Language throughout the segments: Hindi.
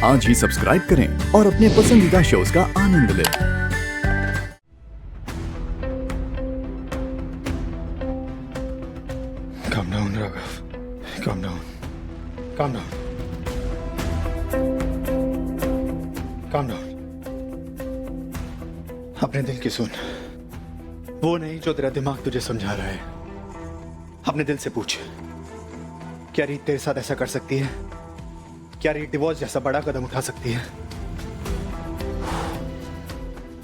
आज ही सब्सक्राइब करें और अपने पसंदीदा शोज का आनंद लें। Calm down, Raghav. Calm down. Calm down. Calm down. अपने दिल की सुन। वो नहीं जो तेरा दिमाग तुझे समझा रहा है। अपने दिल से पूछ, क्या रीत तेरे साथ ऐसा कर सकती है? क्या रीत डिवोर्स जैसा बड़ा कदम उठा सकती है?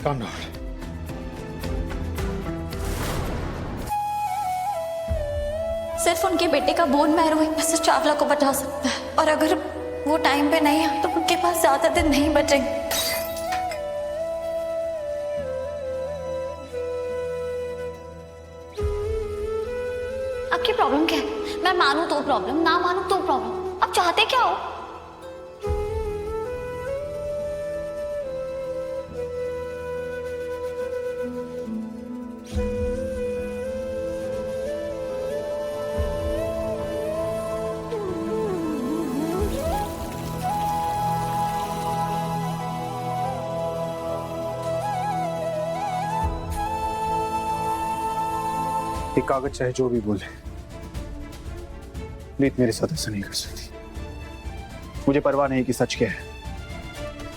Calm down. सिर्फ उनके बेटे का बोन मैरो ही मिसेस चावला को बचा सकता है, और अगर वो टाइम पे नहीं है तो उनके पास ज्यादा दिन नहीं बचेंगे। आपकी प्रॉब्लम क्या है? मैं मानूं तो प्रॉब्लम, ना मानूं तो प्रॉब्लम। आप चाहते क्या हो? ये कागज चाहे जो भी बोले, रीत मेरे साथ ऐसा नहीं कर सकती। मुझे परवाह नहीं कि सच क्या है,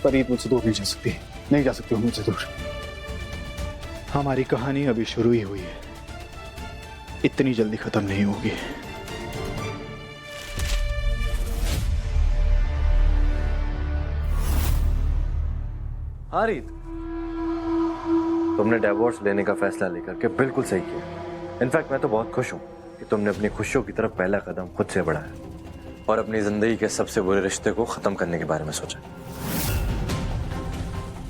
पर रीत मुझसे दूर नहीं जा सकती। नहीं जा सकती वो मुझसे दूर। हमारी कहानी अभी शुरू ही हुई है, इतनी जल्दी खत्म नहीं होगी। हाँ रीत, तुमने डिवोर्स लेने का फैसला लेकर के बिल्कुल सही किया। इनफैक्ट मैं तो बहुत खुश हूँ कि तुमने अपनी खुशियों की तरफ पहला कदम खुद से बढ़ाया और अपनी जिंदगी के सबसे बुरे रिश्ते को खत्म करने के बारे में सोचा।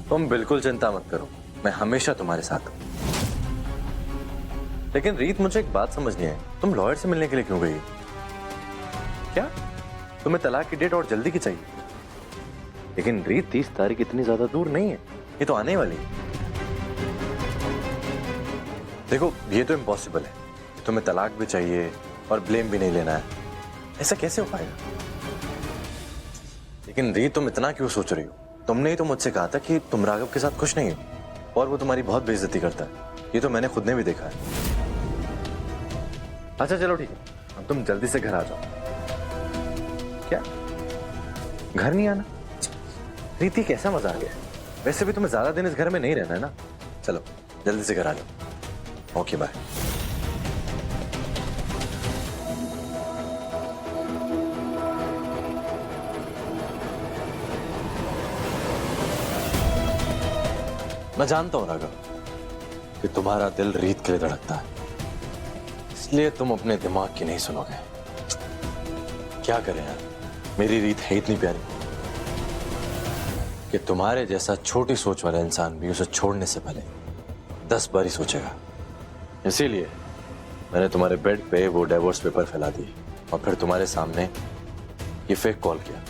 तुम बिल्कुल चिंता मत करो, मैं हमेशा तुम्हारे साथ हूँ। लेकिन रीत, मुझे एक बात समझ नहीं आई, तुम लॉयर से मिलने के लिए क्यों गई? क्या तुम्हें तलाक की डेट और जल्दी की चाहिए? लेकिन रीत, 30 तारीख इतनी ज्यादा दूर नहीं है, ये तो आने वाली है। देखो, ये तो इम्पॉसिबल है। तुम्हें तलाक भी चाहिए और ब्लेम भी नहीं लेना है, ऐसा कैसे हो पाएगा? लेकिन रीत, तुम इतना क्यों सोच रही हो? तुमने ही तो मुझसे कहा था कि तुम राघव के साथ खुश नहीं हो और वो तुम्हारी बहुत बेइज्जती करता है। ये तो मैंने खुद ने भी देखा है। अच्छा चलो ठीक है, अब तुम जल्दी से घर आ जाओ। क्या घर नहीं आना? रीति, कैसा मजा आ गया? वैसे भी तुम्हें ज्यादा दिन इस घर में नहीं रहना है ना। चलो जल्दी से घर आ जाओ। Okay bye. मैं जानता हूं राघव कि तुम्हारा दिल रीत के लिए धड़कता है, इसलिए तुम अपने दिमाग की नहीं सुनोगे। क्या करें यार, मेरी रीत है इतनी प्यारी कि तुम्हारे जैसा छोटी सोच वाला इंसान भी उसे छोड़ने से पहले 10 बार ही सोचेगा। इसीलिए मैंने तुम्हारे बेड पे वो डिवोर्स पेपर फैला दिए और फिर तुम्हारे सामने ये फेक कॉल किया,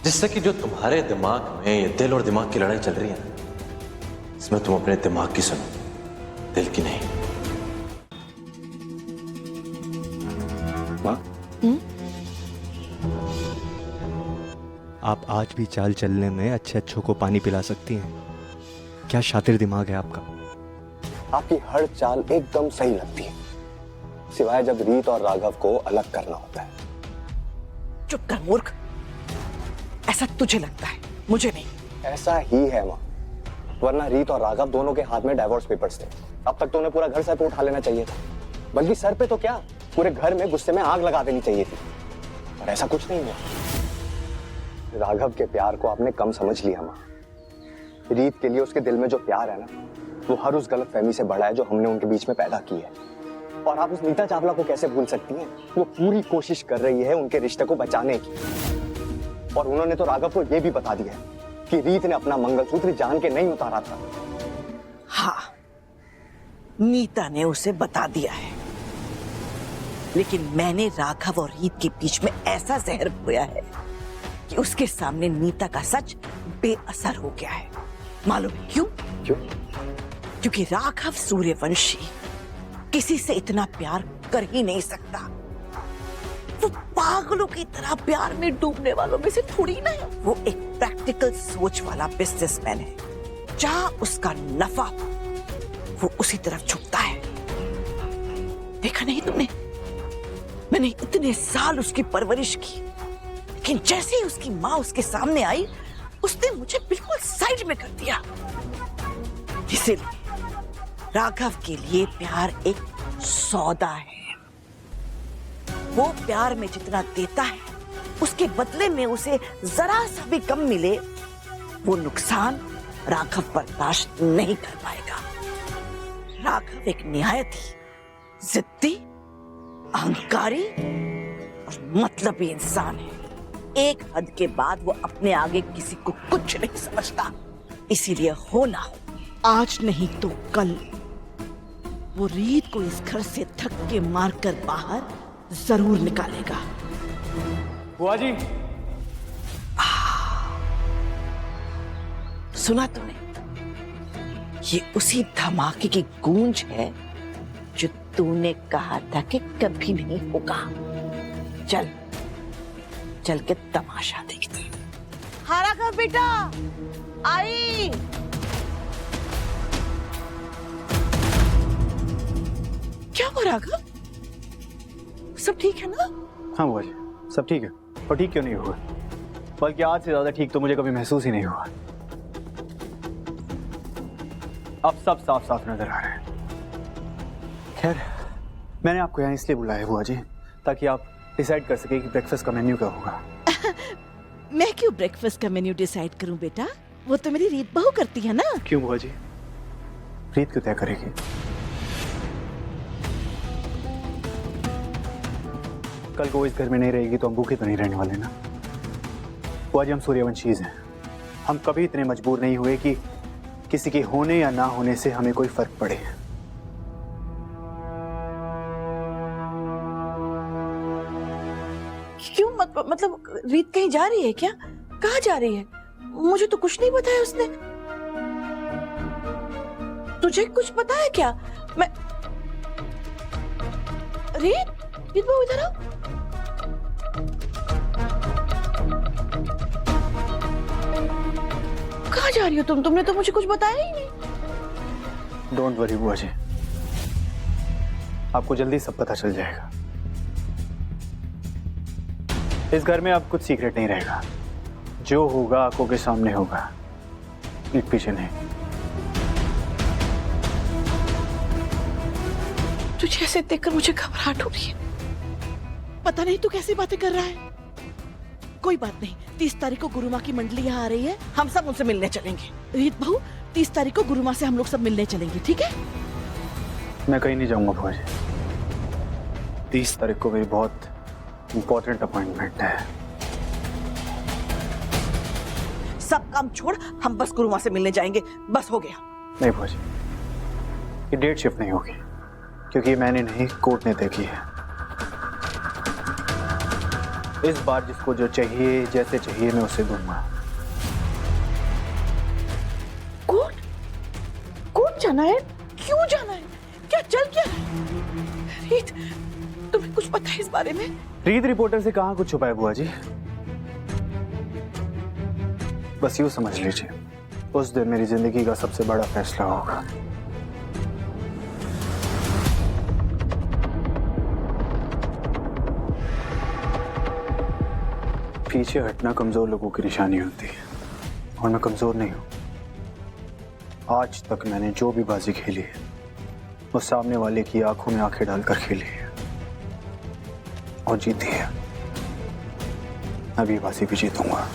जिससे कि जो तुम्हारे दिमाग में ये दिल और दिमाग की लड़ाई चल रही है ना, इसमें तुम अपने दिमाग की सुनो, दिल की नहीं। माँ, आप आज भी चाल चलने में अच्छे अच्छों को पानी पिला सकती हैं। क्या शातिर दिमाग है आपका। आपकी हर चाल एकदम सही लगती है, सिवाय जब रीत और राघव को अलग करना होता है। चुप कर मूर्ख, ऐसा तुझे लगता है, मुझे नहीं। ऐसा ही है माँ, वरना रीत और राघव दोनों के हाथ में डिवोर्स पेपर्स थे। अब तक तो उन्हें पूरा घर सर पे उठा लेना चाहिए था, बल्कि सर पे तो क्या, पूरे घर में गुस्से में आग लगा देनी चाहिए थी, और ऐसा कुछ नहीं हुआ। राघव के प्यार को आपने कम समझ लिया माँ। रीत के लिए उसके दिल में जो प्यार है ना, वो हर उस गलतफहमी से बड़ा है जो हमने उनके बीच में पैदा की है। और आप उस नीता चावला को कैसे भूल सकती हैं? वो पूरी कोशिश कर रही है उनके रिश्ते को बचाने की, और उन्होंने तो राघव को यह भी बता दिया है कि रीत ने अपना मंगलसूत्र जान के नहीं उतारा था। हाँ, नीता ने उसे बता दिया है, लेकिन मैंने राघव और रीत के बीच में ऐसा जहर बोया है कि उसके सामने नीता का सच बेअसर हो गया है। मालूम है क्यों? क्यों? क्योंकि राघव सूर्यवंशी किसी से इतना प्यार कर ही नहीं सकता। वो पागलों की तरह प्यार में डूबने वालों में से थोड़ी ना है। वो एक प्रैक्टिकल सोच वाला बिजनेसमैन है। जहां उसका नफा हो, वो उसी तरफ झुकता है। देखा नहीं तुमने? मैंने इतने साल उसकी परवरिश की, लेकिन जैसे ही उसकी माँ उसके सामने आई, उसने मुझे बिल्कुल साइड में कर दिया। इसीलिए राघव के लिए प्यार एक सौदा है। वो प्यार में जितना देता है, उसके बदले में उसे जरा सा भी कम मिले, वो नुकसान राघव बर्दाश्त नहीं कर पाएगा। राघव एक निहायत ही जिद्दी, अहंकारी और मतलबी इंसान है। एक हद के बाद वो अपने आगे किसी को कुछ नहीं समझता। इसीलिए हो ना हो, आज नहीं तो कल वो रीत को इस घर से धक्के मारकर बाहर जरूर निकालेगा। बुआ जी, सुना तूने? ये उसी धमाके की गूंज है जो तूने कहा था कि कभी नहीं होगा। चल चल के तमाशा देखते हैं। हारा का बेटा आई। क्या हो राघव? सब ठीक है ना? हाँ बुआ जी, सब ठीक है। और ठीक क्यों नहीं हुआ, बल्कि आज से ज्यादा ठीक तो मुझे कभी महसूस ही नहीं हुआ। अब सब साफ साफ नजर आ रहा है। खैर, मैंने आपको यहाँ इसलिए बुलाया है बुआ जी, ताकि आप डिसाइड कर सके कि ब्रेकफास्ट का मेन्यू क्या होगा। मैं क्यों ब्रेकफास्ट का मेन्यू डिसाइड करूं बेटा? वो तो मेरी रीत बहू करती है ना। क्यों बुआ जी? रीत क्यों तय करेगी? कल को वो इस घर में नहीं रहेगी तो हम भूखे तो नहीं रहने वाले ना। बुआ जी, हम सूर्यवंशीज हैं। हम कभी इतने मजबूर नहीं हुए कि किसी के होने या ना होने से हमें कोई फर्क पड़े। क्यों? मतलब रीत कहीं जा रही है क्या? कहाँ जा रही है? मुझे तो कुछ नहीं बताया उसने। तुझे कुछ पता है क्या? मैं रीत बहू इधर आओ। कहाँ जा रही हो तुम? तुमने तो मुझे कुछ बताया ही नहीं। डोंट वरी बुआ जी, आपको जल्दी सब पता चल जाएगा। इस घर में अब कुछ सीक्रेट नहीं रहेगा। जो होगा आंखों के सामने होगा, पीठ पीछे नहीं। तुझे ऐसे देखकर मुझे घबराहट हो रही है। पता नहीं तू कैसी बातें कर रहा है। कोई बात नहीं, 30 तारीख को गुरु माँ की मंडली यहाँ आ रही है, हम सब उनसे मिलने चलेंगे। रीत बहू, 30 तारीख को गुरु माँ से हम लोग सब मिलने चलेंगे, ठीक है? मैं कहीं नहीं जाऊंगा बुआ जी। 30 तारीख को मेरी बहुत इंपॉर्टेंट अपॉइंटमेंट है। सब काम छोड़, हम बस गुरु माँ से मिलने जाएंगे, बस हो गया। नहीं बुआ जी, ये डेट शिफ्ट नहीं होगी, क्योंकि मैंने नहीं, कोर्ट ने तय की है। इस बार जिसको जो चाहिए, जैसे चाहिए, मैं उसे दूंगा। कोर्ट जाना है? क्यों जाना है? क्या चल क्या रहा है? रीत, तुम्हें कुछ पता है इस बारे में? रीत रिपोर्टर से कहाँ कुछ छुपा है बुआ जी। बस यूं समझ लीजिए, उस दिन मेरी जिंदगी का सबसे बड़ा फैसला होगा। पीछे हटना कमजोर लोगों की निशानी होती है, और मैं कमजोर नहीं हूं। आज तक मैंने जो भी बाजी खेली है, वो सामने वाले की आंखों में आंखें डालकर खेली है और जीती है। अब ये बाजी भी जीतूंगा।